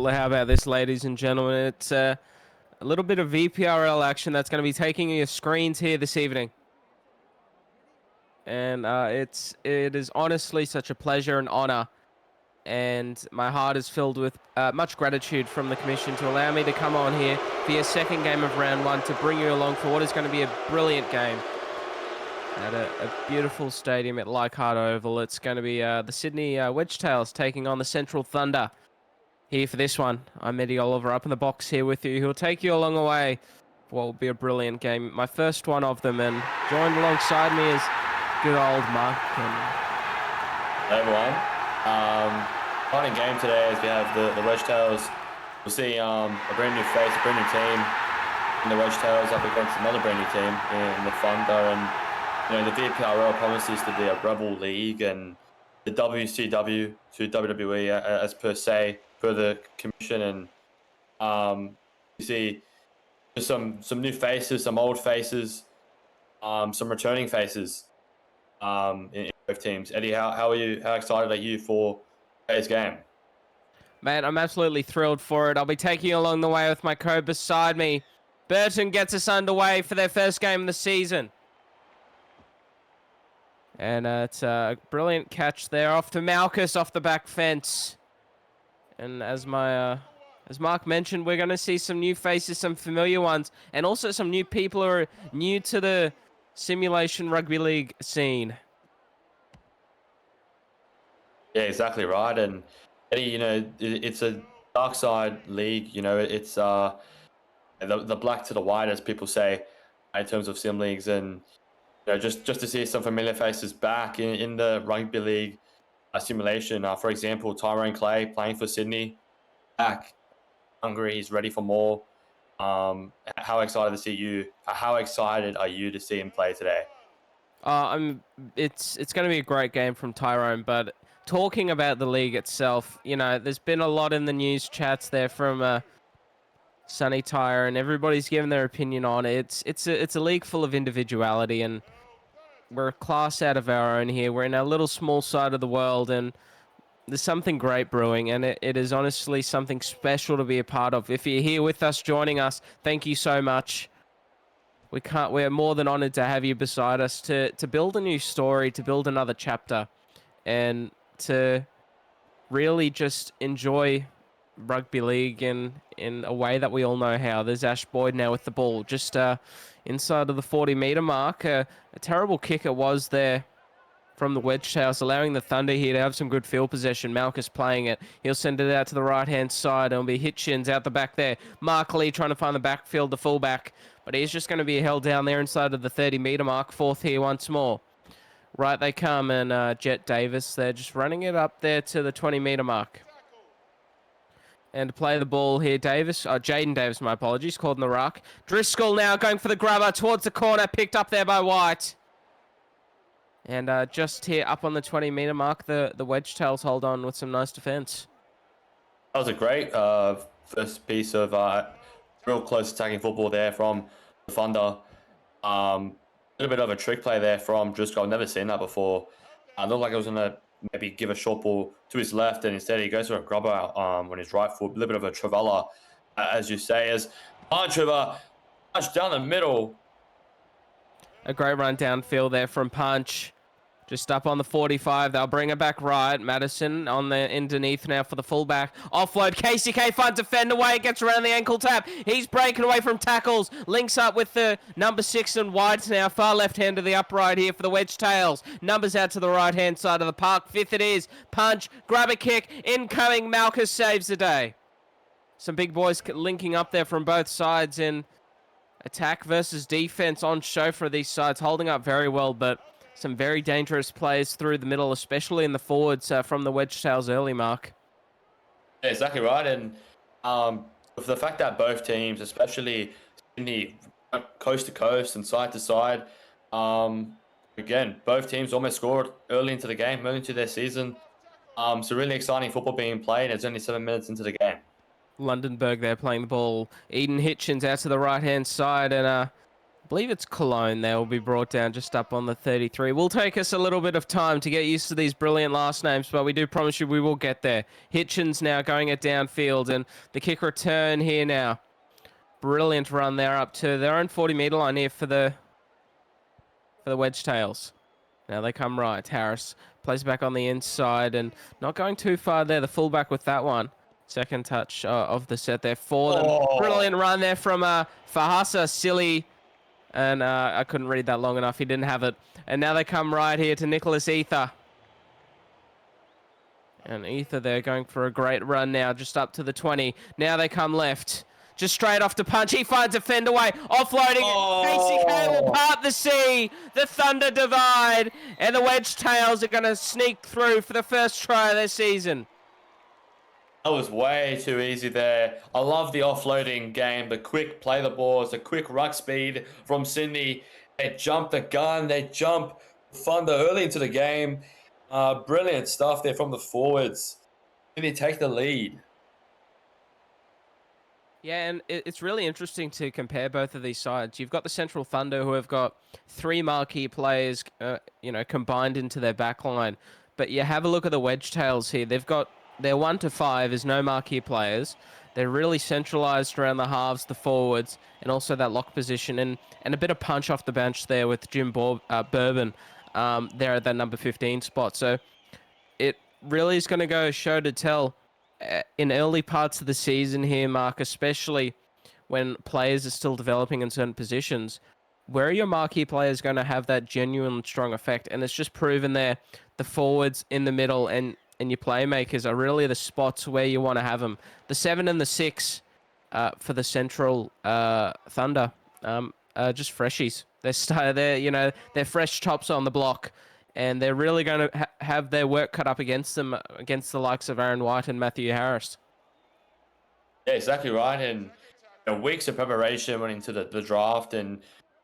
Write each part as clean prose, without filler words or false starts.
Well, how about this, ladies and gentlemen? It's a little bit of VPRL action that's going to be taking your screens here this evening. And it is honestly such a pleasure and honor. And my heart is filled with much gratitude from the Commission to allow me to come on here for your second game of round one to bring you along for what is going to be a brilliant game at a beautiful stadium at Leichhardt Oval. It's going to be the Sydney Wedgetails taking on the Central Thunder here for this one. I'm Eddie Oliver up in the box here with you. He'll take you along the way for what will be a brilliant game. My first one of them, and joined alongside me is good old Mark. Hey everyone. Exciting game today as we have the Wedgetails. We'll see a brand new face, a brand new team in the Wedgetails up against another brand new team in the Thunder. And you know, the VPRL promises to be a rebel league, and the WCW to WWE as per se for the Commission. And you see some new faces, some old faces, some returning faces in both teams. Eddie, how are you? How excited are you for today's game? Man, I'm absolutely thrilled for it. I'll be taking you along the way with my co beside me. Burton gets us underway for their first game of the season. And it's a brilliant catch there off to Malchus off the back fence. And as Mark mentioned, we're going to see some new faces, some familiar ones, and also some new people who are new to the simulation rugby league scene. Yeah, exactly right. And Eddie, you know, it's a dark side league. You know, it's the black to the white, as people say, in terms of sim leagues. And you know, just to see some familiar faces back in the rugby league simulation. For example, Tyrone Clay playing for Sydney, back hungry. He's ready for more. How excited to see you? How excited are you to see him play today? It's going to be a great game from Tyrone, but talking about the league itself, you know, there's been a lot in the news chats there from Sonny Tyre, and everybody's given their opinion on it. It's a league full of individuality, and we're a class out of our own here. We're in our little small side of the world, and there's something great brewing, and it is honestly something special to be a part of. If you're here with us, joining us, thank you so much. We're more than honored to have you beside us to build a new story, to build another chapter, and to really just enjoy rugby league in a way that we all know how. There's Ash Boyd now with the ball, just inside of the 40-meter mark. A terrible kick it was there from the Wedgetails, allowing the Thunder here to have some good field possession. Malchus playing it. He'll send it out to the right-hand side. It'll be Hitchens out the back there. Mark Lee trying to find the backfield, the fullback. But he's just going to be held down there inside of the 30-meter mark. Fourth here once more. Right they come, and Jet Davis, they're just running it up there to the 20-meter mark. And to play the ball here, Jaden Davis, my apologies, called in the ruck. Driscoll now going for the grubber towards the corner, picked up there by White. And just here up on the 20-meter mark, the Wedgetails hold on with some nice defense. That was a great first piece of real close attacking football there from the Thunder. A little bit of a trick play there from Driscoll. I've never seen that before. Looked like it was going to maybe give a short ball to his left, and instead he goes for a grubber on his right foot. A little bit of a Travella, as you say, as punch down the middle. A great run downfield there from Punch. Just up on the 45. They'll bring it back right. Madison on the underneath now for the fullback. Offload. KCK finds a fend away. Gets around the ankle tap. He's breaking away from tackles. Links up with the number 6 and White now. Far left hand to the upright here for the Wedgetails. Numbers out to the right hand side of the park. Fifth it is. Punch. Grab a kick. Incoming. Malchus saves the day. Some big boys linking up there from both sides in attack versus defense on show for these sides. Holding up very well, but some very dangerous plays through the middle, especially in the forwards from the Wedgetails early, Mark. Yeah, exactly right. And with the fact that both teams, especially Sydney, coast to coast and side to side, again, both teams almost scored early into the game, early into their season. So really exciting football being played. It's only 7 minutes into the game. Lundenberg there playing the ball. Eden Hitchens out to the right-hand side, and I believe it's Cologne there will be brought down just up on the 33. Will take us a little bit of time to get used to these brilliant last names, but we do promise you we will get there. Hitchens now going it downfield, and the kick return here now. Brilliant run there up to their own 40-meter line here for the Wedgetails. Now they come right. Harris plays back on the inside and not going too far there. The fullback with that one. Second touch of the set there for them. Brilliant run there from Fahasa Silly. And I couldn't read that long enough. He didn't have it. And now they come right here to Nicholas Ether. And Ether there going for a great run now, just up to the 20. Now they come left. Just straight off to punch. He finds a fend away. Offloading. KCK will part the sea. The Thunder divide. And the Wedgetails are going to sneak through for the first try of their season. That was way too easy there. I love the offloading game, the quick play the balls, the quick ruck speed from Sydney. They jump the gun, they jump Thunder early into the game. Brilliant stuff there from the forwards. Sydney take the lead. Yeah, and it's really interesting to compare both of these sides. You've got the Central Thunder, who have got 3 marquee players, combined into their back line. But you have a look at the Wedgetails here. They've got their 1 to 5 is no marquee players. They're really centralised around the halves, the forwards, and also that lock position, and a bit of punch off the bench there with Jim Bourbon there at that number 15 spot. So it really is going to go show to tell in early parts of the season here, Mark, especially when players are still developing in certain positions. Where are your marquee players going to have that genuine strong effect? And it's just proven there, the forwards in the middle and your playmakers are really the spots where you want to have them. The 7 and the 6 for the Central Thunder are just freshies. They're fresh tops on the block, and they're really going to have their work cut up against them, against the likes of Aaron White and Matthew Harris. Yeah, exactly right. And weeks of preparation went into the draft, and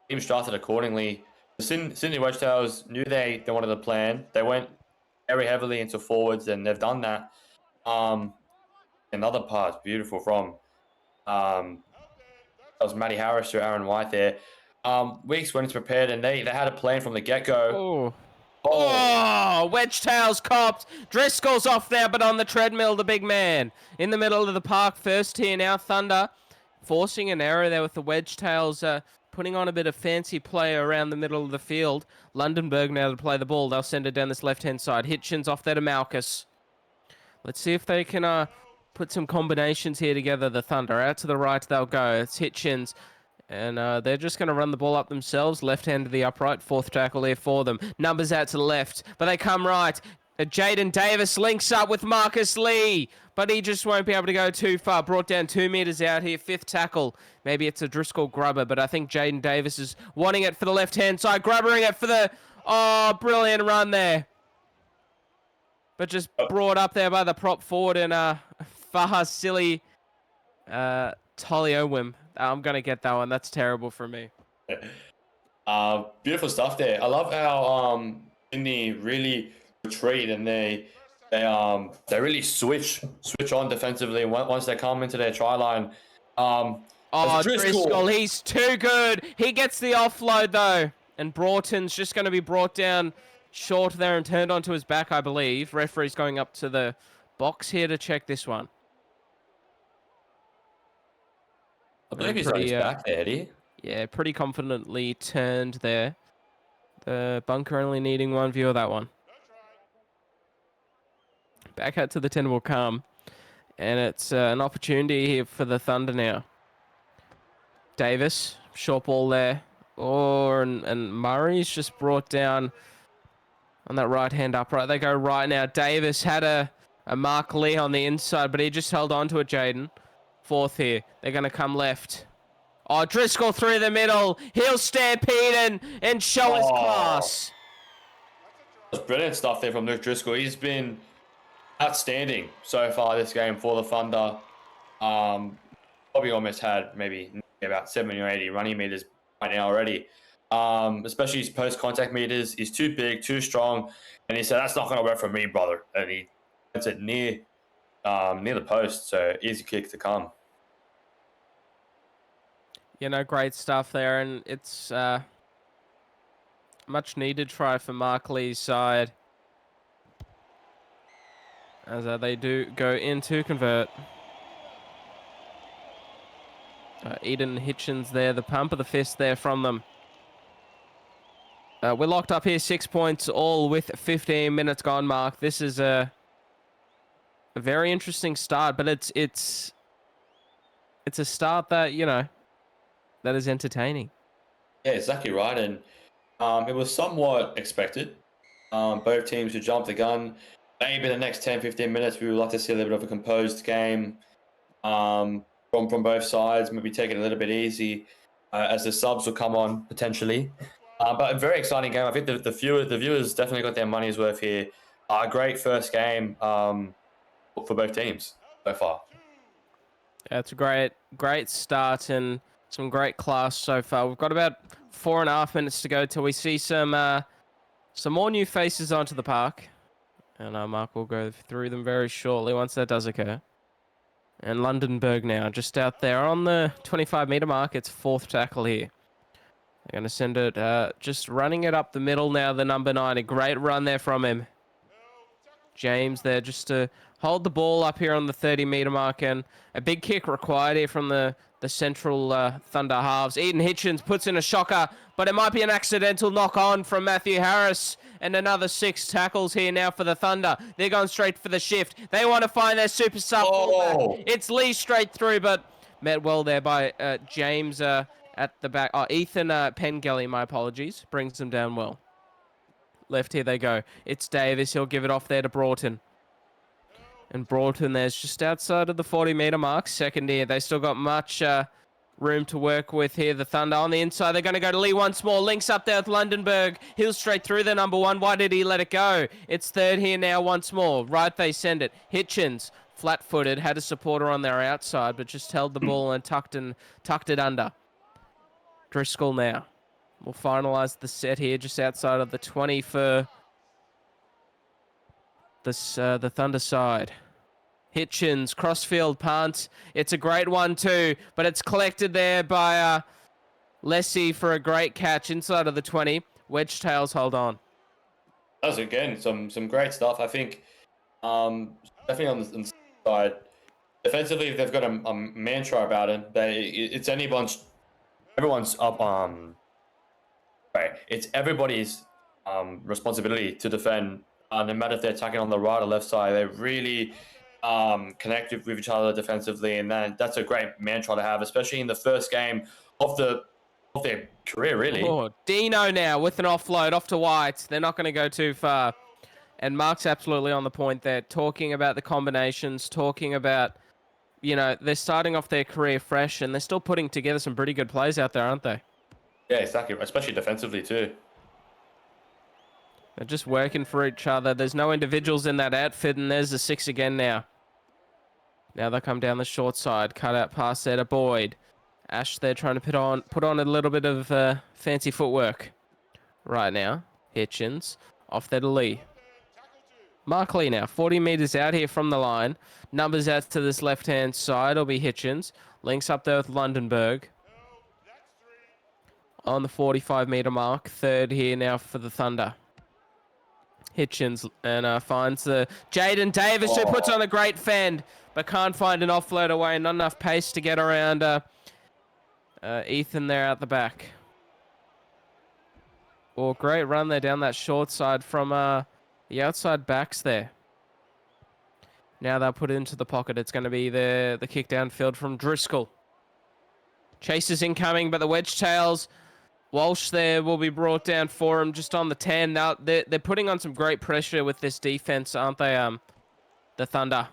teams drafted accordingly. The Sydney Wedgetails knew they wanted to plan. They went very heavily into forwards, and they've done that. Another part, beautiful from that was Matty Harris to Aaron White there. Weeks went into prepared, and they had a plan from the get-go. Wedgetails copped. Driscoll's off there, but on the treadmill, the big man. In the middle of the park, first here now, Thunder forcing an error there with the Wedgetails putting on a bit of fancy play around the middle of the field. Lundenberg now to play the ball. They'll send it down this left-hand side. Hitchens off there to Malchus. Let's see if they can put some combinations here together, the Thunder. Out to the right they'll go. It's Hitchens. And they're just going to run the ball up themselves. Left hand to the upright. Fourth tackle there for them. Numbers out to the left. But they come right. Jaden Davis links up with Marcus Lee. But he just won't be able to go too far. Brought down 2 meters out here. Fifth tackle. Maybe it's a Driscoll grubber. But I think Jaden Davis is wanting it for the left-hand side. Grubbering it for the... Oh, brilliant run there. But just brought up there by the prop forward. And Fahas Silly Toliowim. I'm going to get that one. That's terrible for me. Beautiful stuff there. I love how Sydney really retreat, and they really switch on defensively once they come into their try line. Driscoll, he's too good. He gets the offload though, and Broughton's just going to be brought down short there and turned onto his back, I believe. Referee's going up to the box here to check this one. I believe he's on his back there, Eddie. Yeah, pretty confidently turned there. The bunker only needing one view of that one. Back out to the 10 will come. And it's an opportunity here for the Thunder now. Davis, short ball there. And Murray's just brought down on that right hand upright. They go right now. Davis had a Mark Lee on the inside, but he just held on to it, Jaden. Fourth here. They're going to come left. Oh, Driscoll through the middle. He'll stampede and show his class. That's brilliant stuff there from Luke Driscoll. He's been outstanding so far this game for the Thunder. Probably almost had maybe about 70 or 80 running meters by now already. Especially his post-contact meters. He's too big, too strong. And he said, that's not going to work for me, brother. And he puts it near the post. So easy kick to come. You know, great stuff there, and it's much needed try for Mark Lee's side. As they do go in to convert. Eden Hitchens there, the pump of the fist there from them. We're locked up here, 6 points all with 15 minutes gone, Mark. This is a very interesting start, but it's a start that, you know, that is entertaining. Yeah, exactly right. And it was somewhat expected. Both teams to jump the gun. Maybe the next 10, 15 minutes, we would like to see a little bit of a composed game from both sides, maybe take it a little bit easy as the subs will come on potentially. But a very exciting game. I think the viewers definitely got their money's worth here. A great first game for both teams so far. Yeah, it's a great start and some great class so far. We've got about 4.5 minutes to go till we see some more new faces onto the park. And Mark will go through them very shortly once that does occur. And Lundenberg now, just out there on the 25-meter mark. It's fourth tackle here. They're going to send it, just running it up the middle now, the number 9. A great run there from him. James there just to hold the ball up here on the 30-meter mark. And a big kick required here from the central Thunder halves. Eden Hitchens puts in a shocker, but it might be an accidental knock-on from Matthew Harris. And another 6 tackles here now for the Thunder. They're going straight for the shift. They want to find their super sub fullback. It's Lee straight through, but met well there by James at the back. Oh, Ethan Pengelly, my apologies. Brings them down well. Left here they go. It's Davis. He'll give it off there to Broughton. And Broughton there's just outside of the 40-meter mark. Second here. They still got much room to work with here. The Thunder on the inside. They're going to go to Lee once more. Links up there with Lundenberg. He'll straight through the number 1. Why did he let it go? It's third here now once more. Right, they send it. Hitchens, flat-footed, had a supporter on their outside, but just held the ball and tucked it under. Driscoll now. We'll finalize the set here just outside of the 20 for this, the Thunder side. Hitchens, crossfield punt. It's a great one too, but it's collected there by Lessie for a great catch inside of the 20. Wedgetails hold on. That was, again, some great stuff. I think definitely on the side, defensively, they've got a mantra about it. It's everyone's up. Right, it's everybody's responsibility to defend. No matter if they're attacking on the right or left side, they really connect with each other defensively, and that's a great mantra to have, especially in the first game of their career, really. Oh, Dino now with an offload off to White. They're not going to go too far. And Mark's absolutely on the point there, talking about the combinations, talking about, you know, they're starting off their career fresh, and they're still putting together some pretty good plays out there, aren't they? Yeah, exactly, especially defensively too. They're just working for each other. There's no individuals in that outfit, and there's the 6 again now. Now they come down the short side, cut out pass there to Boyd. Ash there trying to put on a little bit of fancy footwork. Right now, Hitchens off there to Lee. Mark Lee now, 40 meters out here from the line. Numbers out to this left-hand side will be Hitchens. Links up there with Lundenberg. On the 45-meter mark, third here now for the Thunder. Hitchens and finds the Jaden Davis, who puts on a great fend, but can't find an offload away. Not enough pace to get around Ethan there at the back. Well, great run there down that short side from the outside backs there. Now they'll put it into the pocket. It's going to be the kick downfield from Driscoll. Chase is incoming, but the Wedgetails, Walsh there will be brought down for him just on the 10. Now they're putting on some great pressure with this defense, aren't they? The Thunder.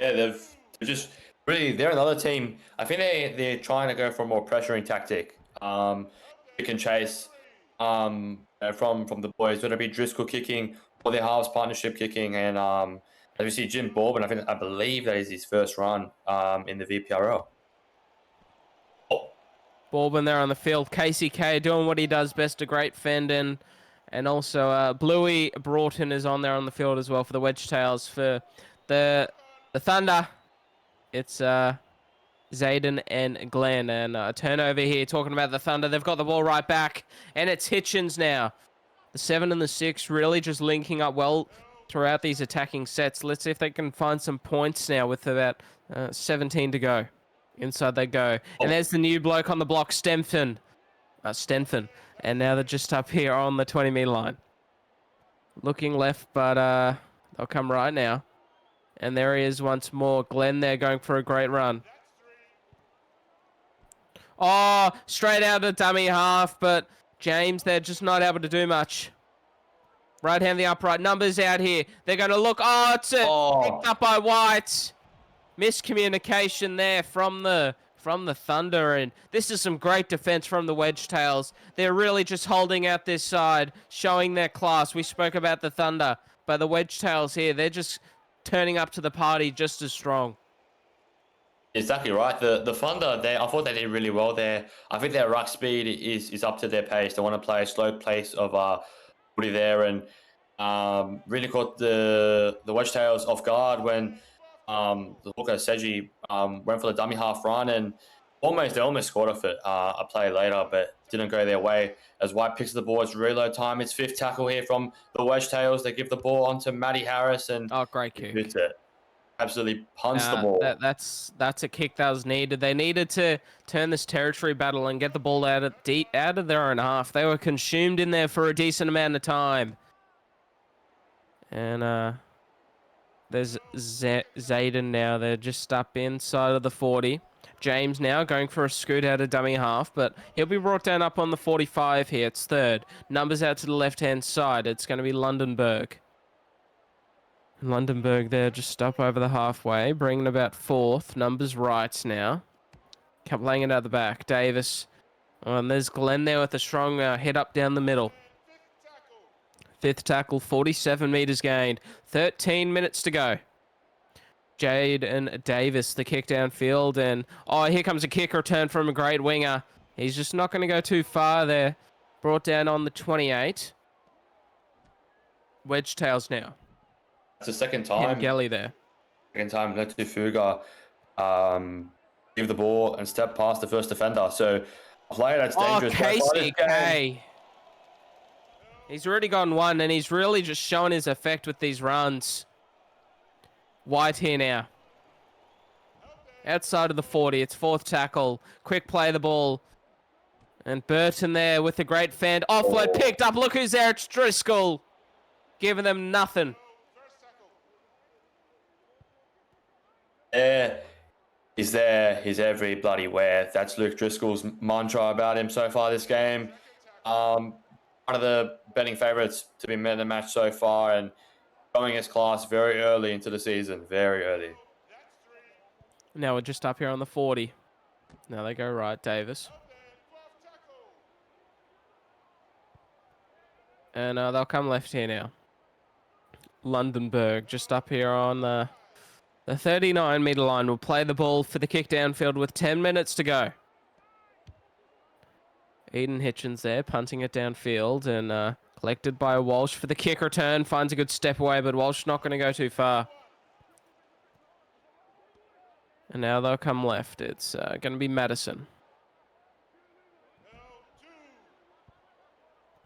Yeah, they're just really, they're another team. I think they're trying to go for a more pressuring tactic. Kick and chase from the boys, whether it be Driscoll kicking or their halves partnership kicking, and as we see Jim Bourbon, I believe that is his first run in the VPRL. Bourbon there on the field. Casey K doing what he does best, a great fend, and also Bluey Broughton is on there on the field as well for the Wedgetails. For the Thunder, it's Zayden and Glenn. And a turnover here, talking about the Thunder. They've got the ball right back, and it's Hitchens now. The 7 and the 6 really just linking up well throughout these attacking sets. Let's see if they can find some points now with about 17 to go. Inside they go. And there's the new bloke on the block, Stenfen. And now they're just up here on the 20-meter line. Looking left, but they'll come right now. And there he is once more. Glenn there going for a great run. Oh, straight out of dummy half, but James there just not able to do much. Right hand the upright. Numbers out here. They're going to look. Oh, it's picked up by White. Miscommunication there from the Thunder, and this is some great defense from the Wedgetails. They're really just holding out this side, showing their class. We spoke about the Thunder, but the Wedgetails here, they're just turning up to the party just as strong. Exactly right. The Thunder, I thought they did really well there. I think their ruck speed is up to their pace. They want to play a slow pace of footy there, and really caught the Wedgetails off guard when the hooker Seji went for the dummy half run, and they almost scored off it a play later, but didn't go their way. As White picks the ball, it's reload time. It's 5th tackle here from the Wedgetails. They give the ball onto Matty Harris, and great kick. Hits it. Absolutely punts the ball. That's a kick that was needed. They needed to turn this territory battle and get the ball out of their own half. They were consumed in there for a decent amount of time. And there's Zayden now. They're just up inside of the 40. James now going for a scoot out of dummy half, but he'll be brought down up on the 45 here. It's 3rd. Numbers out to the left-hand side. It's going to be Lundenberg. Lundenberg there just up over the halfway, bringing about 4th. Numbers right now. Laying it out the back. Davis. Oh, and there's Glenn there with a strong head up down the middle. 5th tackle, 47 meters gained. 13 minutes to go. Jade and Davis, the kick downfield. And, here comes a kick return from a great winger. He's just not going to go too far there. Brought down on the 28. Wedgetails now. It's the second time. Gelly there. Second time, let Fuga give the ball and step past the first defender. So, a player that's dangerous. Casey. He's already gone one, and he's really just showing his effect with these runs. White here now. Outside of the 40, it's 4th tackle. Quick play the ball. And Burton there with a great fend. Offload picked up. Look who's there. It's Driscoll. Giving them nothing. He's there. He's every bloody where. That's Luke Driscoll's mantra about him so far this game. One of the betting favourites to be men in the match so far, and showing his class very early into the season. Very early. Now we're just up here on the 40. Now they go right, Davis. And they'll come left here now. Lundenberg just up here on the 39-meter line. Will play the ball for the kick downfield with 10 minutes to go. Eden Hitchens there, punting it downfield, and collected by Walsh for the kick return. Finds a good step away, but Walsh not going to go too far. And now they'll come left. It's going to be Madison.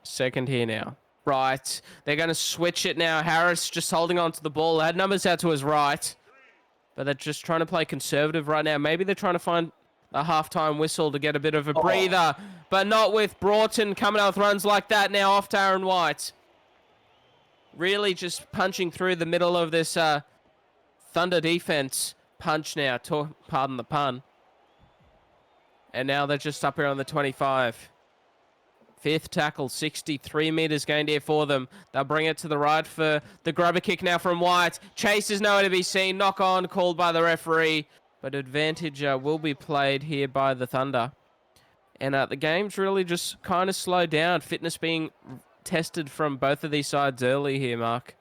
Second here now. Right. They're going to switch it now. Harris just holding on to the ball. Had numbers out to his right. But they're just trying to play conservative right now. Maybe they're trying to find a halftime whistle to get a bit of a breather. But not with Broughton coming out with runs like that now off to Aaron White. Really just punching through the middle of this Thunder defense. Punch now. Pardon the pun. And now they're just up here on the 25. 5th tackle, 63 meters gained here for them. They'll bring it to the right for the grubber kick now from White. Chase is nowhere to be seen. Knock on called by the referee. But advantage will be played here by the Thunder. And the game's really just kind of slowed down. Fitness being tested from both of these sides early here, Mark.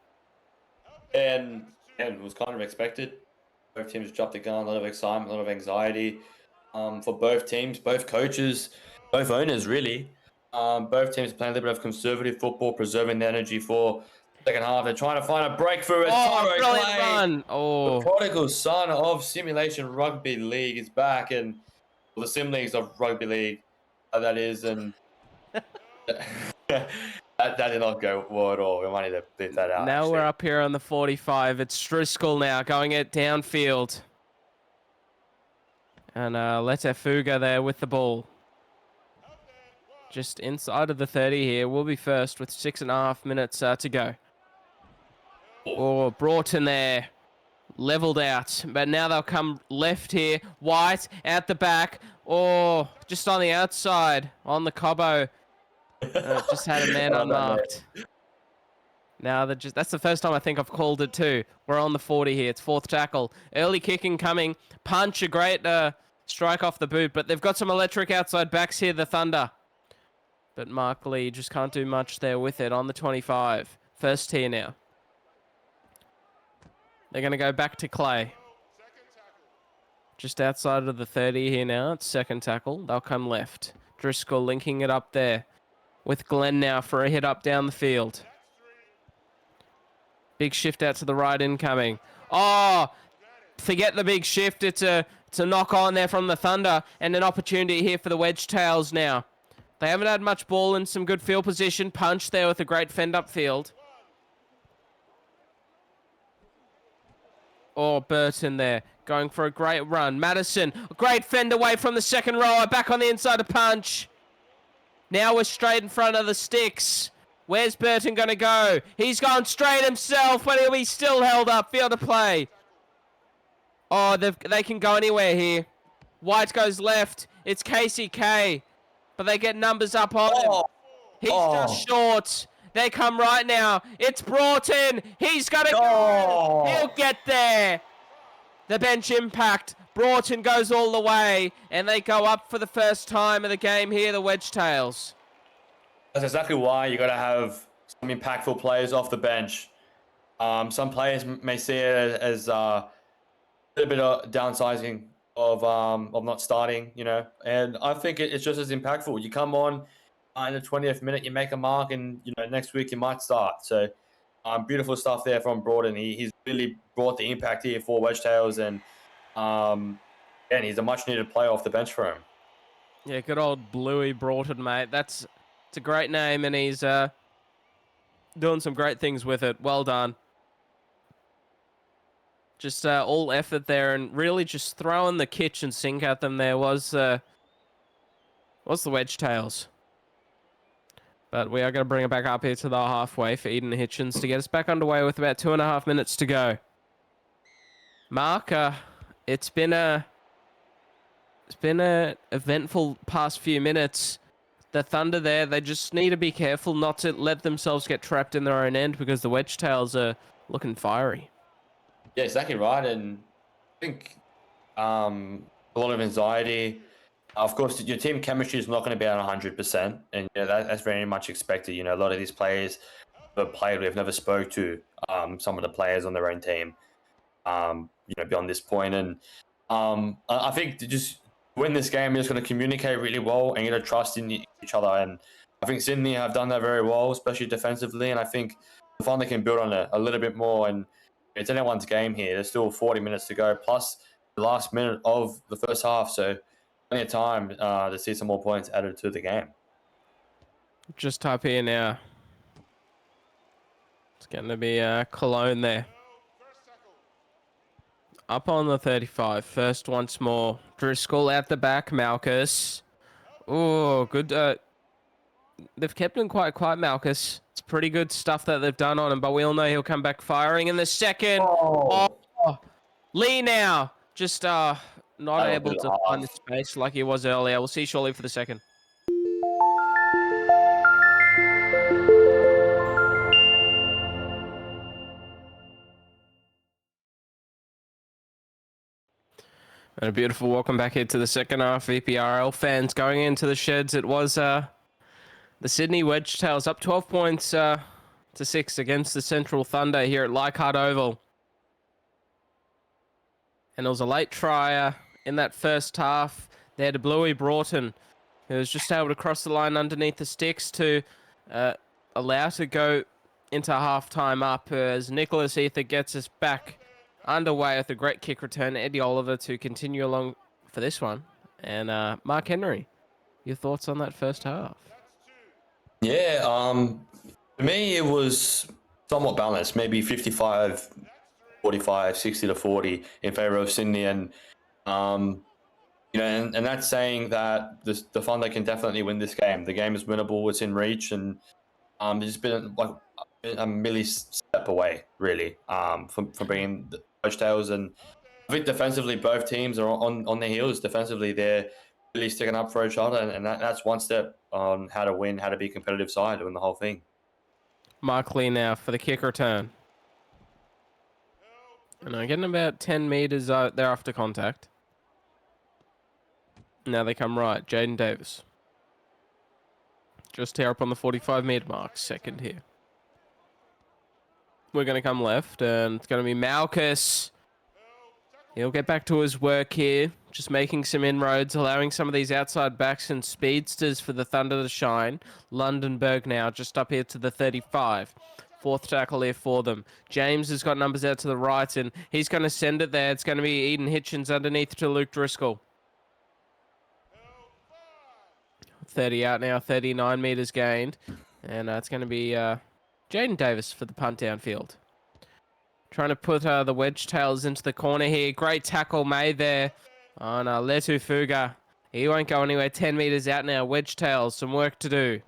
And it was kind of expected. Both teams dropped the gun, a lot of excitement, a lot of anxiety for both teams, both coaches, both owners, really. Both teams playing a little bit of conservative football, preserving the energy for Second half, they're trying to find a breakthrough. As Oh, Tyro brilliant Clay, run. the Oh, prodigal son of Simulation Rugby League, is back, and the sim leagues of rugby league, that is, and that did not go well at all. We might need to bleep that out. now Actually, we're up here on the 45. It's Driscoll now going it downfield. And Fuga there with the ball. Just inside of the 30 here. We'll be first with 6.5 minutes to go. Oh, Broughton there. Leveled out. But now they'll come left here. White out the back. Oh, just on the outside. On the Cobbo. Just had a man unmarked. Now that's the first time I think I've called it too. We're on the 40 here. It's fourth tackle. Early kicking coming. Punch, a great strike off the boot. But they've got some electric outside backs here, the Thunder. But Mark Lee just can't do much there with it on the 25. First tier now. They're going to go back to Clay. Just outside of the 30 here now. It's second tackle. They'll come left. Driscoll linking it up there with Glenn now for a hit up down the field. Big shift out to the right incoming. Oh, forget the big shift. It's a knock on there from the Thunder and an opportunity here for the Wedgetails now. They haven't had much ball and some good field position. Punch there with a great fend up field. Oh, Burton there, going for a great run. Madison, a great fend away from the second rower, back on the inside to Punch. Now we're straight in front of the sticks. Where's Burton going to go? He's gone straight himself, but he'll be still held up. Field of play. Oh, they can go anywhere here. White goes left. It's KCK, but they get numbers up on him. He's just short. They come right now. It's Broughton. He's got to go. He'll get there. The bench impact. Broughton goes all the way, and they go up for the first time of the game here, the Wedgetails. That's exactly why you got to have some impactful players off the bench. Some players may see it as a little bit of downsizing of not starting, and I think it's just as impactful. You come on in the 20th minute, you make a mark, and next week you might start. So beautiful stuff there from Broughton. He's really brought the impact here for Wedgetails, and he's a much needed player off the bench for him. Yeah, good old Bluey Broughton, mate. It's a great name, and he's doing some great things with it. Well done. Just all effort there, and really just throwing the kitchen sink at them there was the Wedgetails. But we are going to bring it back up here to the halfway for Eden Hitchens to get us back underway with about 2.5 minutes to go. Mark, it's been a eventful past few minutes. The Thunder there, they just need to be careful not to let themselves get trapped in their own end because the Wedgetails are looking fiery. Yeah, exactly right. And I think a lot of anxiety. Of course, your team chemistry is not going to be at 100%, and that's very much expected. A lot of these players have played, we've never spoke to some of the players on their own team, beyond this point. And I think to just win this game, you're just going to communicate really well and get a trust in each other. And I think Sydney have done that very well, especially defensively. And I think the Thunder can build on it a little bit more. And it's anyone's game here. There's still 40 minutes to go, plus the last minute of the first half. So plenty of time to see some more points added to the game. Just type here now. It's going to be Cologne there. Up on the 35. First once more. Driscoll at the back. Malchus. Oh, good. They've kept him quite quiet, Malchus. It's pretty good stuff that they've done on him, but we all know he'll come back firing in the second. Oh. Lee now. Just not able to find the space like he was earlier. We'll see shortly for the second. And a beautiful welcome back here to the second half. VPRL fans going into the sheds. It was the Sydney Wedgetails up 12 points to 6 against the Central Thunder here at Leichhardt Oval. And it was a late try in that first half there to Bluey Broughton, who was just able to cross the line underneath the sticks to allow to go into half-time up as Nicholas Ether gets us back underway with a great kick return. Eddie Oliver to continue along for this one. And Mark Henry, your thoughts on that first half? Yeah, for me, it was somewhat balanced, maybe 55, 45, 60 to 40 in favor of Sydney. And, and that's saying that the Thunder can definitely win this game. The game is winnable, it's in reach, and it's been like a milli-step away, really, from being the Wedgetails. And I think defensively, both teams are on their heels. Defensively, they're really sticking up for each other, and that's one step on how to win, how to be a competitive side, to win the whole thing. Mark Lee now for the kick return. And I'm getting about 10 meters there after contact. Now they come right. Jaden Davis. Just here up on the 45-meter mark. Second here. We're going to come left, and it's going to be Malchus. He'll get back to his work here. Just making some inroads, allowing some of these outside backs and speedsters for the Thunder to shine. Lundenberg now just up here to the 35. Fourth tackle here for them. James has got numbers out to the right, and he's going to send it there. It's going to be Eden Hitchens underneath to Luke Driscoll. 30 out now, 39 meters gained. And it's going to be Jaden Davis for the punt downfield. Trying to put the Wedgetails into the corner here. Great tackle made there on Letu Fuga. He won't go anywhere. 10 meters out now. Wedgetails, some work to do.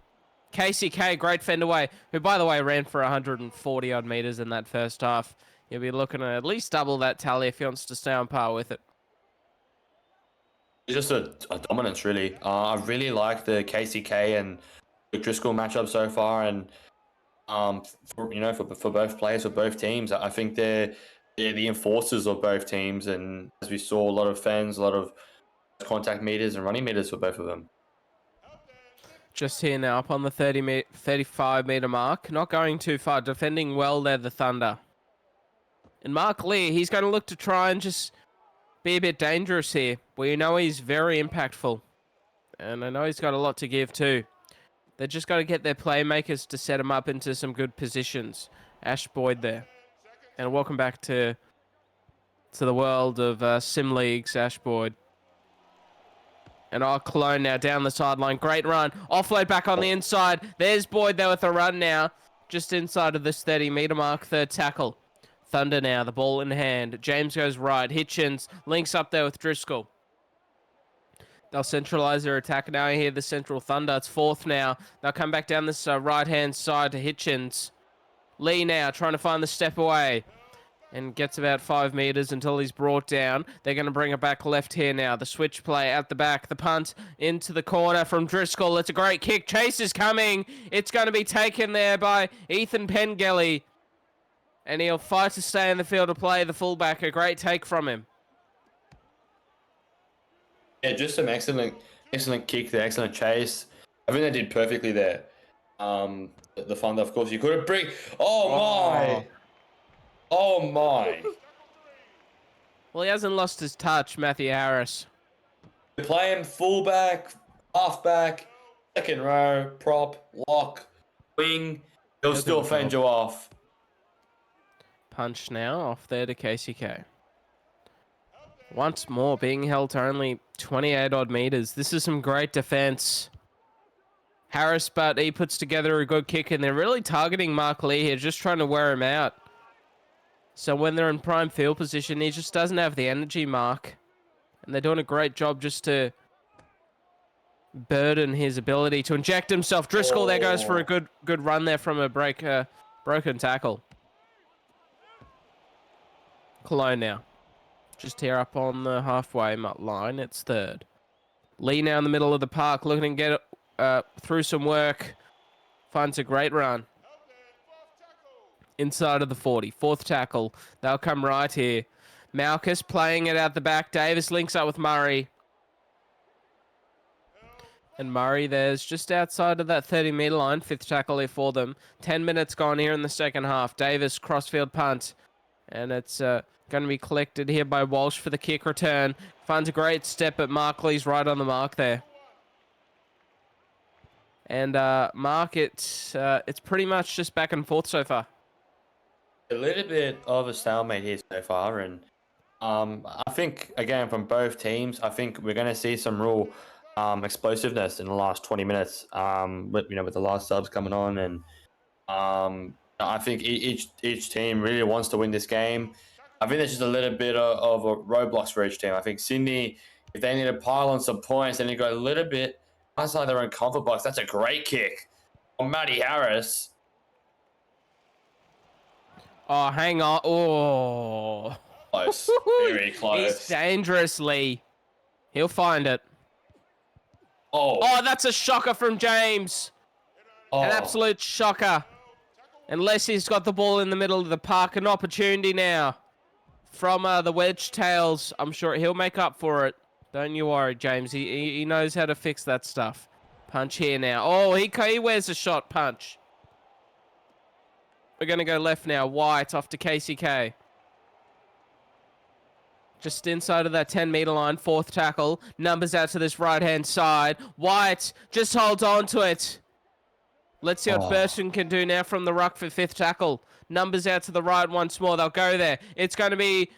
KCK, great fend away, who, by the way, ran for 140-odd meters in that first half. You'll be looking at least double that tally if he wants to stay on par with it. It's just a dominance, really. I really like the KCK and Driscoll matchup so far, and for both players, for both teams, I think they're the enforcers of both teams, and as we saw, a lot of fans, a lot of contact meters and running meters for both of them. Just here now, up on the 35-meter mark. Not going too far. Defending well there, the Thunder. And Mark Lee, he's going to look to try and just be a bit dangerous here. We know he's very impactful. And I know he's got a lot to give too. They just got to get their playmakers to set him up into some good positions. Ash Boyd there. And welcome back to the world of Sim Leagues, Ash Boyd. And Cologne now down the sideline. Great run. Offload back on the inside. There's Boyd there with a run now. Just inside of this 30-meter mark. Third tackle. Thunder now. The ball in hand. James goes right. Hitchens links up there with Driscoll. They'll centralize their attack now here. The Central Thunder. It's fourth now. They'll come back down this right-hand side to Hitchens. Lee now trying to find the step away. And gets about 5 meters until he's brought down. They're going to bring it back left here now. The switch play at the back. The punt into the corner from Driscoll. It's a great kick. Chase is coming. It's going to be taken there by Ethan Pengelly. And he'll fight to stay in the field to play the fullback. A great take from him. Yeah, just some excellent kick there. Excellent chase. I think they did perfectly there. The Thunder, of course, you couldn't bring... Oh my. Well, he hasn't lost his touch, Matthew Harris. Play him fullback, halfback, second row, prop, lock, wing. He'll still fend you off. Punch now off there to KCK. Once more, being held to only 28-odd meters. This is some great defense. Harris, but he puts together a good kick, and they're really targeting Mark Lee here, just trying to wear him out. So when they're in prime field position, he just doesn't have the energy, Mark. And they're doing a great job just to burden his ability to inject himself. Driscoll there goes for a good run there from a broken tackle. Cologne now. Just here up on the halfway line. It's third. Lee now in the middle of the park looking to get through some work. Finds a great run. Inside of the 40. Fourth tackle. They'll come right here. Malchus playing it out the back. Davis links up with Murray. And Murray there's just outside of that 30-meter line. Fifth tackle here for them. 10 minutes gone here in the second half. Davis crossfield punt. And it's going to be collected here by Walsh for the kick return. Finds a great step, but Mark Lee's right on the mark there. And Mark, it's pretty much just back and forth so far. A little bit of a stalemate here so far, and I think again from both teams, I think we're going to see some real explosiveness in the last 20 minutes. With the last subs coming on, and I think each team really wants to win this game. I think there's just a little bit of a roadblocks for each team. I think Sydney, if they need to pile on some points, they need to go a little bit outside their own comfort box. That's a great kick on Matty Harris. Oh, hang on. Oh. Close. Very close. He's dangerously. He'll find it. Oh, that's a shocker from James. An absolute shocker. Unless he's got the ball in the middle of the park. An opportunity now from the Wedgetails. I'm sure he'll make up for it. Don't you worry, James. He knows how to fix that stuff. Punch here now. Oh, he wears a shot punch. We're going to go left now. White off to KCK. Just inside of that 10-meter line. Fourth tackle. Numbers out to this right-hand side. White just holds on to it. Let's see what Burton can do now from the ruck for fifth tackle. Numbers out to the right once more. They'll go there. It's going to be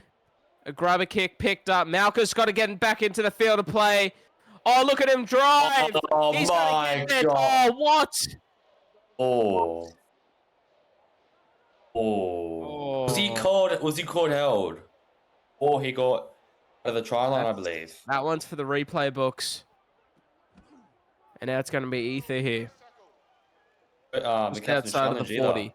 a grubber kick picked up. Malka's got to get back into the field of play. Oh, look at him drive. Oh, He's my God. Oh, what? Oh. Was he called held? Or he got out of the try line, I believe. That one's for the replay books. And now it's going to be Ether here. Just outside of the 40.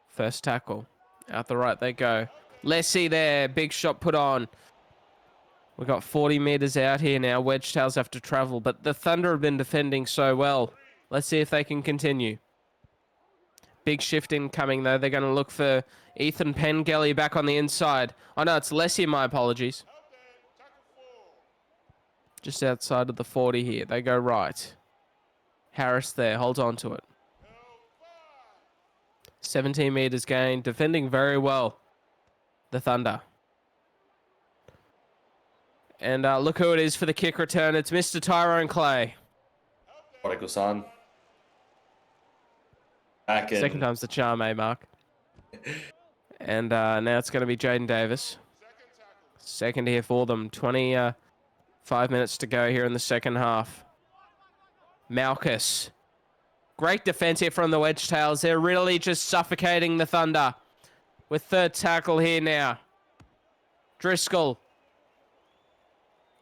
First tackle. Out the right they go. Lessie there. Big shot put on. We've got 40 meters out here now. Wedgetails have to travel. But the Thunder have been defending so well. Let's see if they can continue. Big shift incoming, though. They're going to look for Ethan Pengelly back on the inside. Oh, no, it's Lessie. My apologies. Just outside of the 40 here. They go right. Harris there. Holds on to it. 17 meters gain. Defending very well. The Thunder. And look who it is for the kick return. It's Mr. Tyrone Clay. Prodigal son. Second time's the charm, eh, Mark? And now it's going to be Jaden Davis. Second here for them. 25 minutes to go here in the second half. Malchus. Great defense here from the Wedgetails. They're really just suffocating the Thunder. With third tackle here now. Driscoll.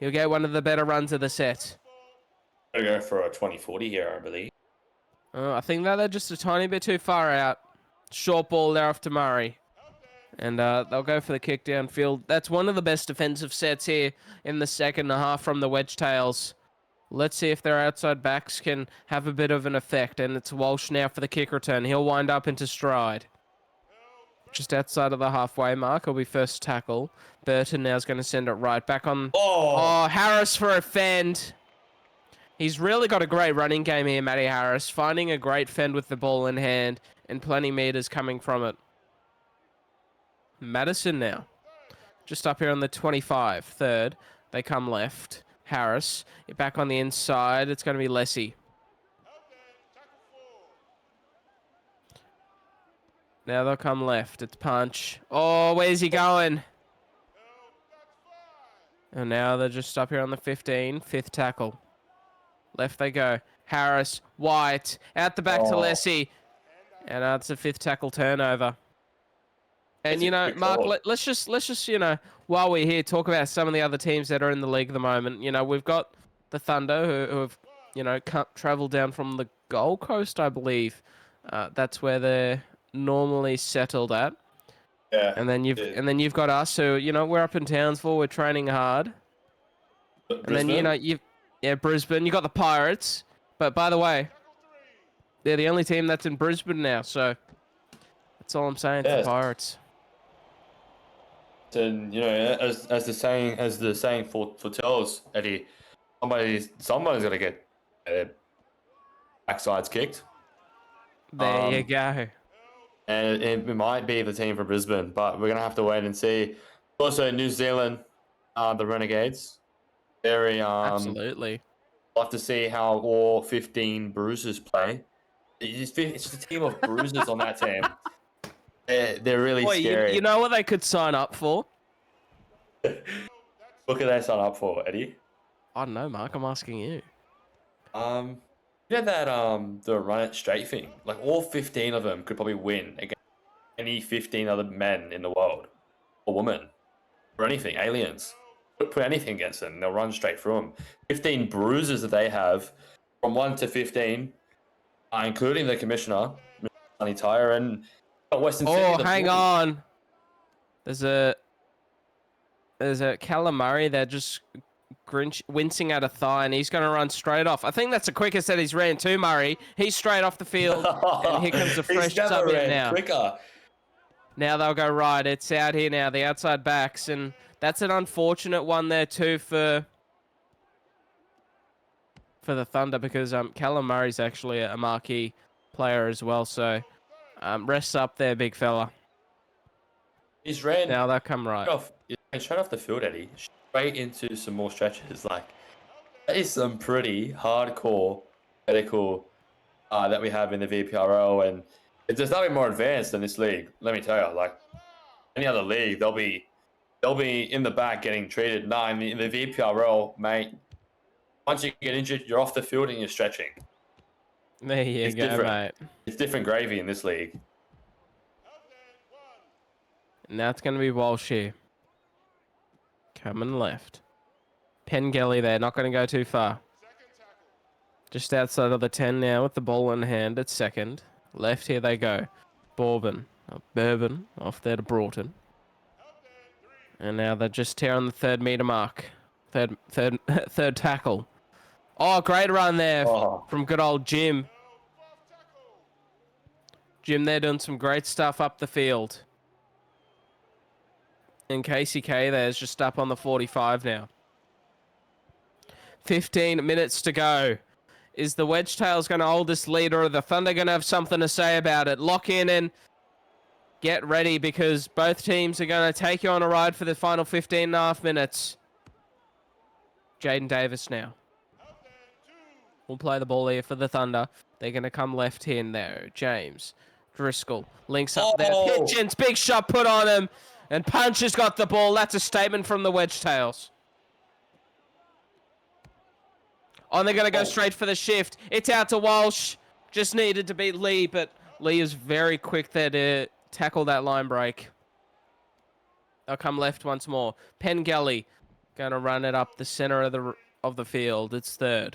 He'll get one of the better runs of the set. Gonna go for a 20-40 here, I believe. I think that they're just a tiny bit too far out. Short ball there off to Murray. And they'll go for the kick downfield. That's one of the best defensive sets here in the second half from the Wedgetails. Let's see if their outside backs can have a bit of an effect. And it's Walsh now for the kick return. He'll wind up into stride. Just outside of the halfway mark. It'll be first tackle. Burton now is going to send it right back on. Oh, Harris for a fend. He's really got a great running game here, Matty Harris. Finding a great fend with the ball in hand. And plenty meters coming from it. Madison now. Just up here on the 25. Third. They come left. Harris. Back on the inside. It's going to be Lessie. Now they'll come left. It's Punch. Oh, where's he going? And now they're just up here on the 15. Fifth tackle. Left they go. Harris. White. Out the back to Lessie. And it's a fifth tackle turnover. And, you know, Mark, let's just, you know, while we're here, talk about some of the other teams that are in the league at the moment. You know, we've got the Thunder who have, you know, traveled down from the Gold Coast, I believe. That's where they're normally settled at. Yeah. And then you've got us who, you know, we're up in Townsville, we're training hard. Brisbane? And then, you know, Brisbane, you got the Pirates. But by the way, they're the only team that's in Brisbane now, so that's all I'm saying to the Pirates. And you know, as the saying for tells, Eddie, somebody's gonna get backsides kicked. There you go. And it might be the team from Brisbane, but we're gonna have to wait and see. Also, New Zealand, the Renegades, very Absolutely. I'll have to see how all 15 bruisers play. It's just a team of bruisers on that team. They're really Boy, scary. you know what they could sign up for? What could they sign up for, Eddie? I don't know, Mark. I'm asking you. You know that the run it straight thing? Like all 15 of them could probably win against any 15 other men in the world. Or women. Or anything. Aliens. Put anything against them. They'll run straight through them. 15 bruises that they have from 1 to 15, including the commissioner, Sonny Tyre, and Western City. Oh, hang on. There's a Callum Murray there just wincing at a thigh, and he's going to run straight off. I think that's the quickest that he's ran too, Murray. He's straight off the field, and here comes a fresh sub in now. Quicker. Now they'll go right. It's out here now, the outside backs, and that's an unfortunate one there too for the Thunder, because Callum Murray's actually a marquee player as well. So rest up there, big fella. He's ran. Now they'll come right. Straight off the field, Eddie. Straight into some more stretches. Like, that is some pretty hardcore medical that we have in the VPRL, and there's nothing more advanced than this league. Let me tell you, like any other league, they'll be in the back getting treated. No, I mean, in the VPRL, mate, once you get injured, you're off the field and you're stretching. There you go, mate. It's different gravy in this league. Now it's going to be Walsh here. Coming left. Pengelly there, not going to go too far. Just outside of the 10 now with the ball in hand at second. Left here they go. Bourbon off there to Broughton. And now they're just tearing the 3rd meter mark. Third tackle. Oh, great run there from good old Jim. Jim there doing some great stuff up the field. And KCK there's just up on the 45 now. 15 minutes to go. Is the Wedgetails going to hold this lead, or are the Thunder going to have something to say about it? Lock in and get ready, because both teams are going to take you on a ride for the final 15.5 minutes. Jaden Davis now. We'll play the ball here for the Thunder. They're going to come left here and there. James Driscoll links up there. Hitchens, big shot put on him. And Punch has got the ball. That's a statement from the Wedgetails. Oh, and they're going to go straight for the shift. It's out to Walsh. Just needed to beat Lee, but Lee is very quick there to tackle that line break. They'll come left once more. Pengelly going to run it up the center of the field. It's 3rd.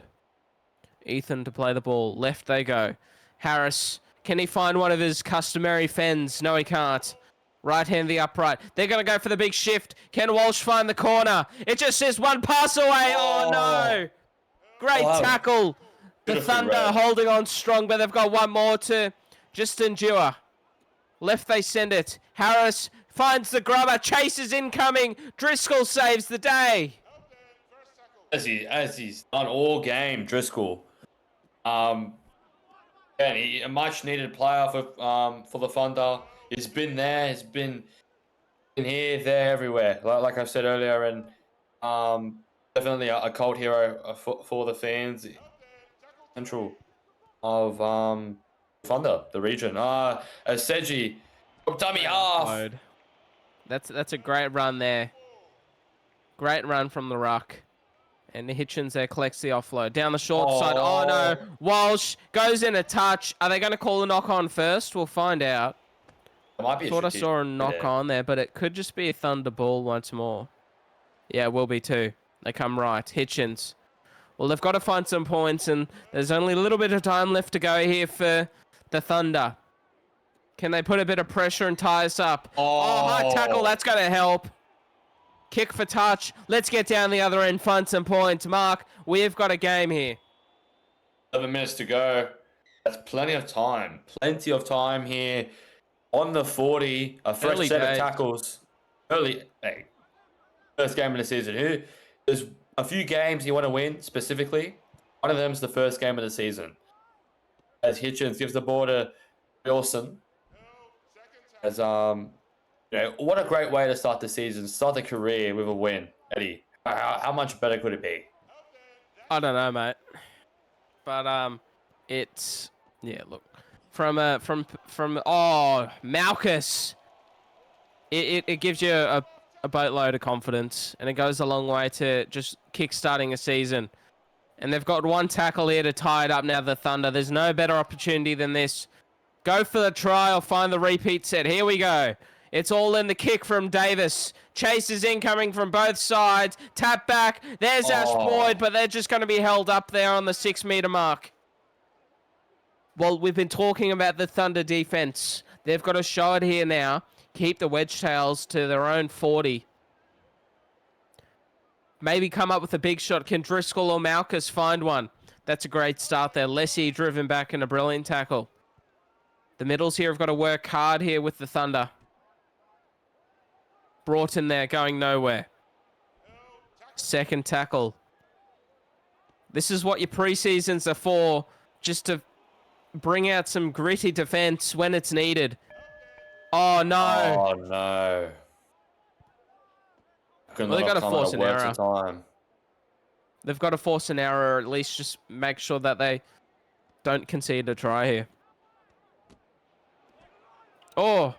Ethan to play the ball. Left they go. Harris, can he find one of his customary fens? No, he can't. Right hand the upright. They're going to go for the big shift. Can Walsh find the corner? It just says one pass away. Oh, no. Great tackle. The Thunder holding on strong, but they've got one more to just endure. Left they send it. Harris finds the grubber. Chase is incoming. Driscoll saves the day. As he's done all game, Driscoll. A much needed player for the Thunder. He's been there. He's been here, there, everywhere. Like I said earlier, and definitely a cult hero for the fans. Central of Thunder, the region. Seji, dummy half. That's a great run there. Great run from the ruck. And Hitchens there collects the offload. Down the short side. Oh, no. Walsh goes in a touch. Are they going to call a knock on first? We'll find out. I thought I saw a knock on there, but it could just be a Thunder ball once more. Yeah, it will be too. They come right. Hitchens. Well, they've got to find some points, and there's only a little bit of time left to go here for the Thunder. Can they put a bit of pressure and tie us up? Oh, high tackle. That's going to help. Kick for touch. Let's get down the other end, find some points. Mark, we've got a game here. 11 minutes to go. That's plenty of time. Plenty of time here. On the 40, a fresh set of tackles. First game of the season. There's a few games you want to win specifically. One of them is the first game of the season. As Hitchens gives the ball to Wilson. As what a great way to start the season, start the career with a win, Eddie. How much better could it be? I don't know, mate. But it's Look, from Malchus, it gives you a boatload of confidence, and it goes a long way to just kick-starting a season. And they've got one tackle here to tie it up now, the Thunder. There's no better opportunity than this. Go for the try or find the repeat set. Here we go. It's all in the kick from Davis. Chase is incoming from both sides. Tap back. There's Ash Boyd, but they're just going to be held up there on the 6-meter mark. Well, we've been talking about the Thunder defense. They've got to show it here now. Keep the Wedgetails to their own 40. Maybe come up with a big shot. Can Driscoll or Malchus find one? That's a great start there. Lessie driven back in a brilliant tackle. The middles here have got to work hard here with the Thunder. Broughton there going nowhere. Second tackle. This is what your preseasons are for. Just to bring out some gritty defense when it's needed. Oh, no. Oh, no. Well, they've got to force an error. They've got to force an error, or at least just make sure that they don't concede a try here. Oh.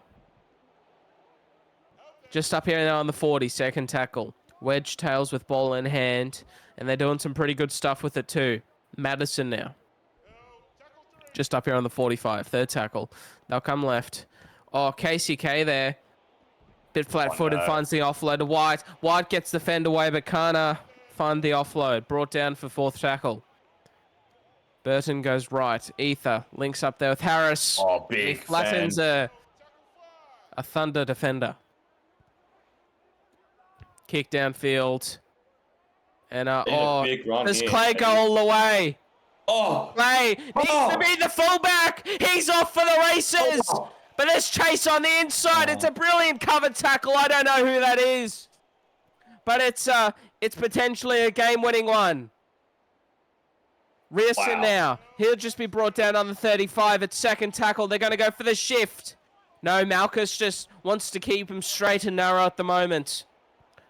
Just up here now on the 40, second tackle. Wedgetails with ball in hand, and they're doing some pretty good stuff with it too. Madison now. Just up here on the 45, third tackle. They'll come left. Oh, KCK there. Bit flat-footed, finds the offload to White. White gets the fend away, but can't find the offload. Brought down for fourth tackle. Burton goes right. Ether links up there with Harris. Oh, big he flattens a Thunder defender. Kick downfield. And, does Clay go all the way? Oh! Clay needs to be the fullback. He's off for the races. Oh. But there's Chase on the inside. It's a brilliant covered tackle. I don't know who that is. But it's potentially a game-winning one. Rearson now. He'll just be brought down on the 35 at second tackle. They're going to go for the shift. No, Malchus just wants to keep him straight and narrow at the moment.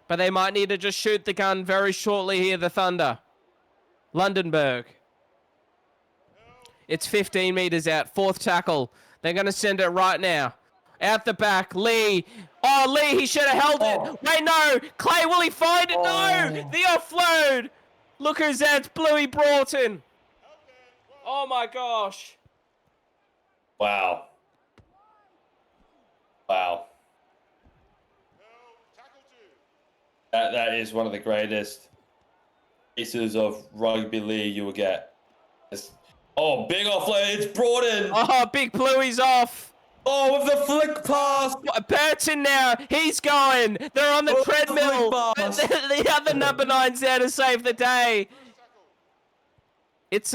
But they might need to just shoot the gun very shortly here, the Thunder. Lundenberg. It's 15 meters out. Fourth tackle. They're going to send it right now. Out the back. Lee. Oh, Lee, he should have held it. Wait, no. Clay, will he find it? No. The offload. Look who's that. Bluey Broughton. Oh, my gosh. Wow. Wow. That is one of the greatest pieces of rugby league you will get. Oh, big offload. It's Broughton. Oh, big Bluey's off. Oh, with the flick pass. Burton now. He's going. They're on the treadmill. The other number 9's there to save the day. It's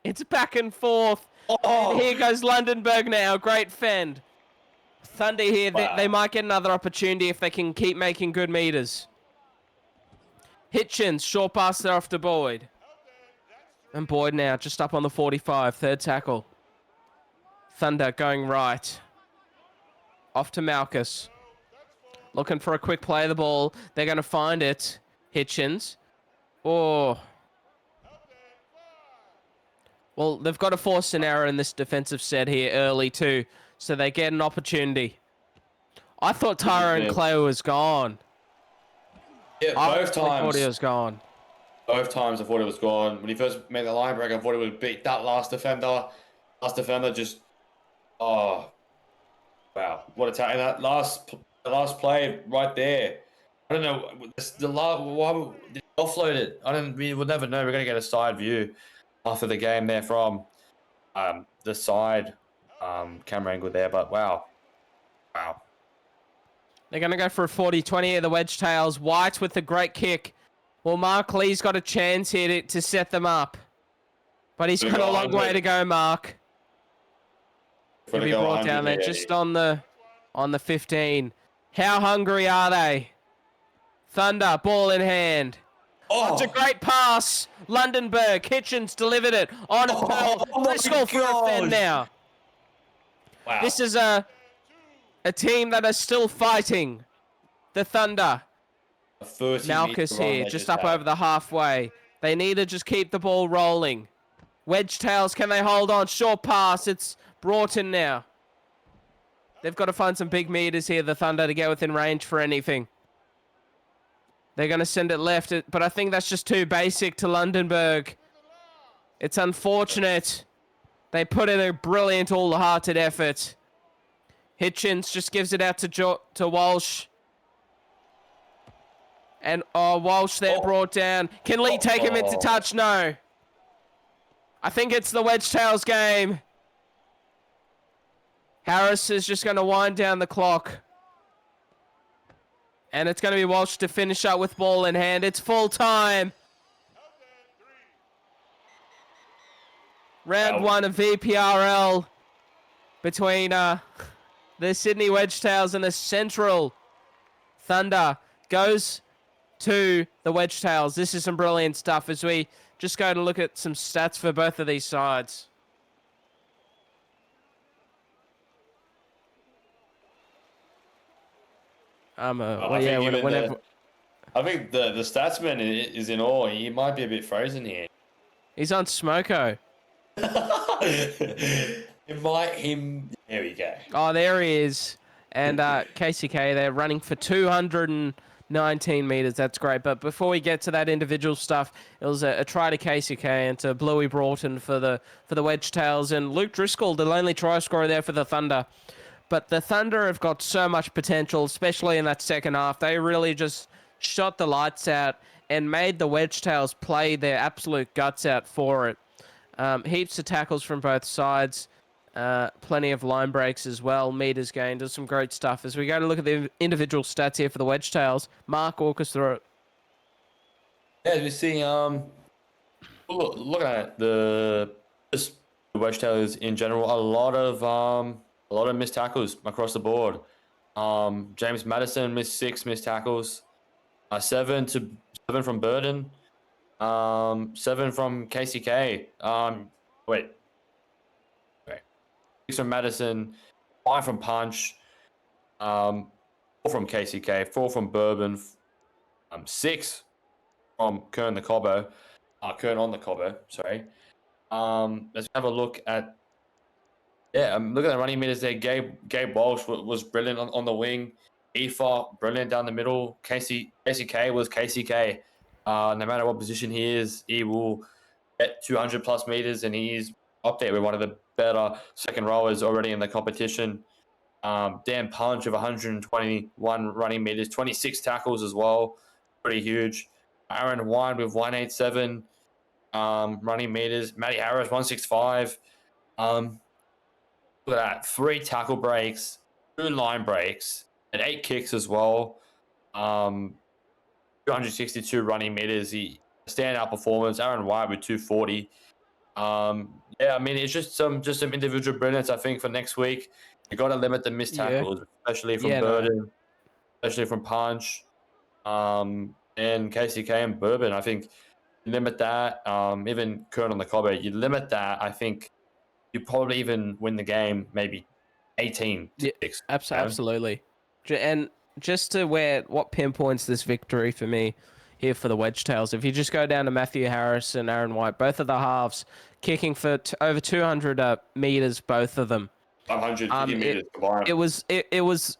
it's back and forth. Oh. And here goes Lundenberg now. Great fend. Thunder here. Wow. They might get another opportunity if they can keep making good meters. Hitchens, short pass there off to Boyd. And Boyd now just up on the 45, third tackle. Thunder going right. Off to Malchus. Looking for a quick play of the ball. They're going to find it. Hitchens. Oh. Well, they've got to force an error in this defensive set here early too, so they get an opportunity. I thought Tyrone Clay was gone. Yeah, both times. I thought he was gone. Both times I thought it was gone. When he first made the line break, I thought he would beat that last defender. Last defender just... Oh. Wow. What a tackle. And that last play right there. I don't know. Why did he offload it? We'll never know. We're going to get a side view after the game there from the side camera angle there. But wow. Wow. They're going to go for a 40-20 here, the Wedgetails. White with the great kick. Well, Mark Lee's got a chance here to set them up. But he's got a long way to go, Mark. He'll be brought down there just on the 15. How hungry are they? Thunder, ball in hand. Oh, it's a great pass. Lundenberg, Hitchens delivered it. On a Pearl. Let's go for a fend now. Wow. This is a team that are still fighting. The Thunder. a 30 Malchus meter run here, they just just up had. over the halfway. They need to just keep the ball rolling. Wedgetails, can they hold on? Short pass. It's Broughton now. They've got to find some big meters here, the Thunder, to get within range for anything. They're going to send it left, but I think that's just too basic to Lundenberg. It's unfortunate. They put in a brilliant, all-hearted effort. Hitchens just gives it out to Walsh. And Walsh there brought down. Can Lee take him into touch? No. I think it's the Wedgetails game. Harris is just going to wind down the clock. And it's going to be Walsh to finish up with ball in hand. It's full time. Round one of VPRL between the Sydney Wedgetails and the Central Thunder goes to the Wedgetails. This is some brilliant stuff as we just go to look at some stats for both of these sides. I think the statsman is in awe. He might be a bit frozen here. He's on smoko. There we go. Oh, there he is. And KCK, they're running for 219 meters. That's great. But before we get to that individual stuff, it was a try to KCK and to Bluey Broughton for the Wedgetails, and Luke Driscoll, the only try scorer there for the Thunder. But the Thunder have got so much potential, especially in that second half. They really just shot the lights out and made the Wedgetails play their absolute guts out for it. Heaps of tackles from both sides. Plenty of line breaks as well. Meters gained. There's some great stuff. As we go to look at the individual stats here for the Wedgetails, Mark, walk us through it. Yeah, we see, look at the Wedgetails in general, a lot of missed tackles across the board. James Madison missed 6 missed tackles. 7 from Burden. 7 from KCK. 6 from Madison. 5 from Punch. 4 from KCK. 4 from Bourbon. 6 from Kern on the Cobbo. Sorry. Let's have a look at. Yeah, look at the running meters there. Gabe Walsh was brilliant on the wing. Efa, brilliant down the middle. KCK was KCK. No matter what position he is, he will get 200 plus meters, and he's up there with one of the better second rowers already in the competition. Dan Punch of 121 running meters, 26 tackles as well. Pretty huge. Aaron Wine with 187 running meters. Matty Harris, 165. Look at that. 3 tackle breaks, 2 line breaks, and 8 kicks as well. 262 running meters. He standout performance. Aaron White with 240. Yeah, I mean, it's just some individual brilliance. I think for next week, you got to limit the missed tackles, especially from Burden, especially from Punch, and KCK and Bourbon. I think you limit that. Even Kern on the Cobbo, you limit that. I think you probably even win the game, maybe 18-6. Absolutely. And just to what pinpoints this victory for me here for the Wedgetails, if you just go down to Matthew Harris and Aaron White, both of the halves kicking for over 200 meters, both of them. 150 meters combined. It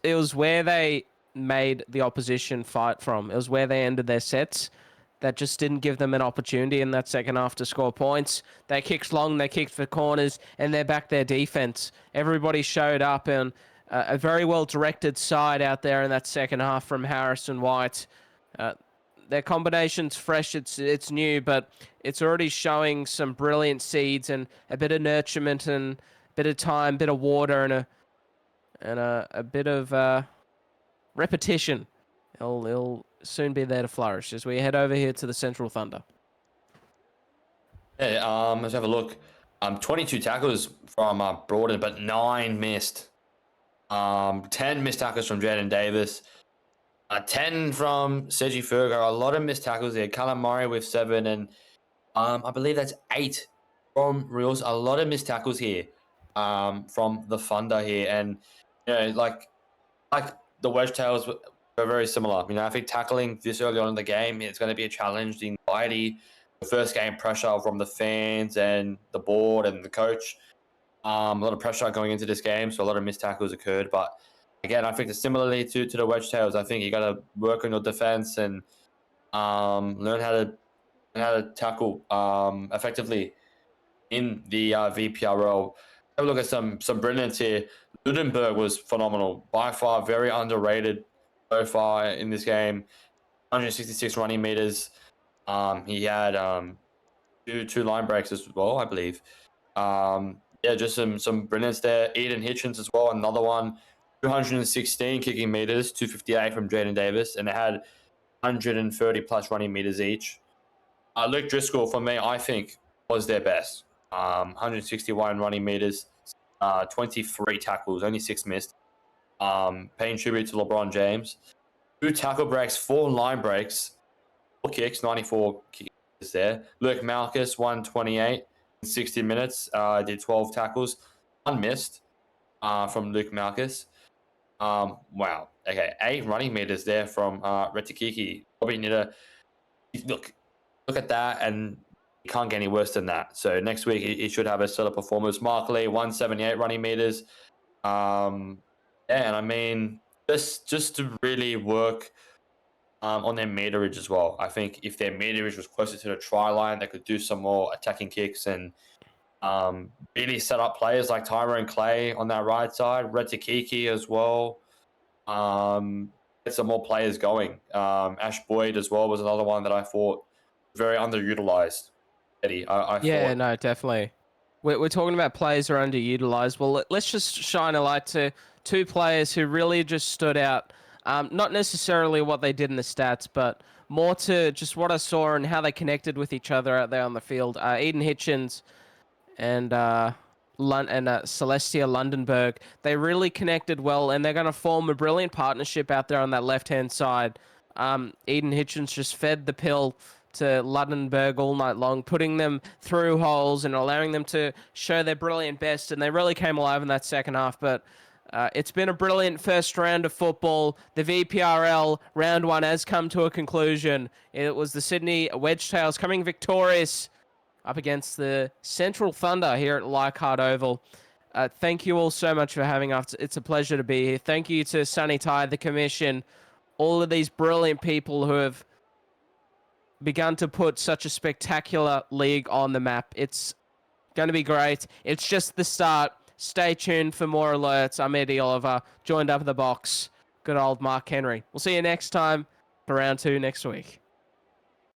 was where they made the opposition fight from. It was where they ended their sets. That just didn't give them an opportunity in that second half to score points. They kicked long, they kicked for corners, and they're back their defense. Everybody showed up, and a very well-directed side out there in that second half from Harris and White. Their combination's fresh, it's new, but it's already showing some brilliant seeds and a bit of nurturement and a bit of time, a bit of water, and a bit of repetition. It'll soon be there to flourish as we head over here to the Central Thunder. Yeah, let's have a look. 22 tackles from Broughton, but 9 missed. 10 missed tackles from Jaden Davis. 10 from Sergi Fergo. A lot of missed tackles there. Callum Murray with 7, and I believe that's 8 from Reals. A lot of missed tackles here from the Thunder here, and you know, like the Wedgetails they're very similar. You know, I think tackling this early on in the game, it's going to be a challenge. The anxiety, the first game pressure from the fans and the board and the coach. A lot of pressure going into this game, so a lot of missed tackles occurred. But again, I think that similarly to the Wedgetails, I think you got to work on your defense and learn how to tackle effectively in the VPRL. Have a look at some brilliance here. Ludenberg was phenomenal, by far very underrated so far in this game. 166 running meters. He had two line breaks as well, I believe. Yeah, just some brilliance there. Eden Hitchens as well, another one. 216 kicking meters, 258 from Jaden Davis, and it had 130 plus running meters each. Luke Driscoll, for me, I think was their best. 161 running meters, 23 tackles, only 6 missed. Paying tribute to LeBron James. 2 tackle breaks, 4 line breaks, 4 kicks, 94 kicks there. Luke Malchus, 128 in 60 minutes, did 12 tackles, 1 missed from Luke Malchus. Wow. Okay, 8 running meters there from Retikiki. Probably need to look at that, and you can't get any worse than that. So next week he should have a stellar performance. Mark Lee, 178 running meters. Yeah, and I mean, just to really work on their meterage as well. I think if their meterage was closer to the try line, they could do some more attacking kicks and really set up players like Tyrone Clay on that right side, Retikiki as well. Get some more players going. Ash Boyd as well was another one that I thought very underutilized. Eddie, I Yeah, thought. no, definitely. We're talking about players who are underutilized. Well, let's just shine a light to 2 players who really just stood out. Not necessarily what they did in the stats, but more to just what I saw and how they connected with each other out there on the field. Eden Hitchens and Celestia Lundenberg, they really connected well, and they're going to form a brilliant partnership out there on that left-hand side. Eden Hitchens just fed the pill to Lundenberg all night long, putting them through holes and allowing them to show their brilliant best, and they really came alive in that second half. But it's been a brilliant first round of football. The VPRL round 1 has come to a conclusion. It was the Sydney Wedgetails coming victorious up against the Central Thunder here at Leichhardt Oval. Thank you all so much for having us. It's a pleasure to be here. Thank you to Sunny Ty, the commission, all of these brilliant people who have begun to put such a spectacular league on the map. It's going to be great. It's just the start. Stay tuned for more alerts. I'm Eddie Oliver, joined up at the box. Good old Mark Henry. We'll see you next time for round 2 next week.